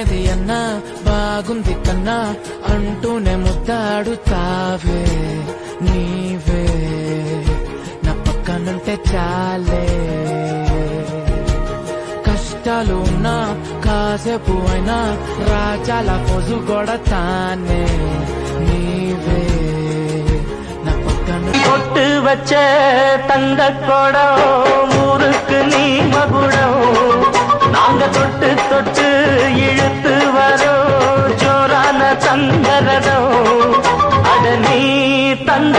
ఏది అన్నా బాగుంది కన్నా అంటూనే ముద్దాడుతావే నీవే నా పక్కనుంటే చాలే కష్టాలు ఉన్నా కాసేపు అయినా రాజాల పొజు కొడతానే నీవే నా పక్కన கொட்டு வச்ச தங்க குடம் ஊருக்கு நீ மகுடம் நாங்க தொட்டு தொட்டு இழுத்து வரோம் ஜோரான தங்கரதம் அட நீ தந்த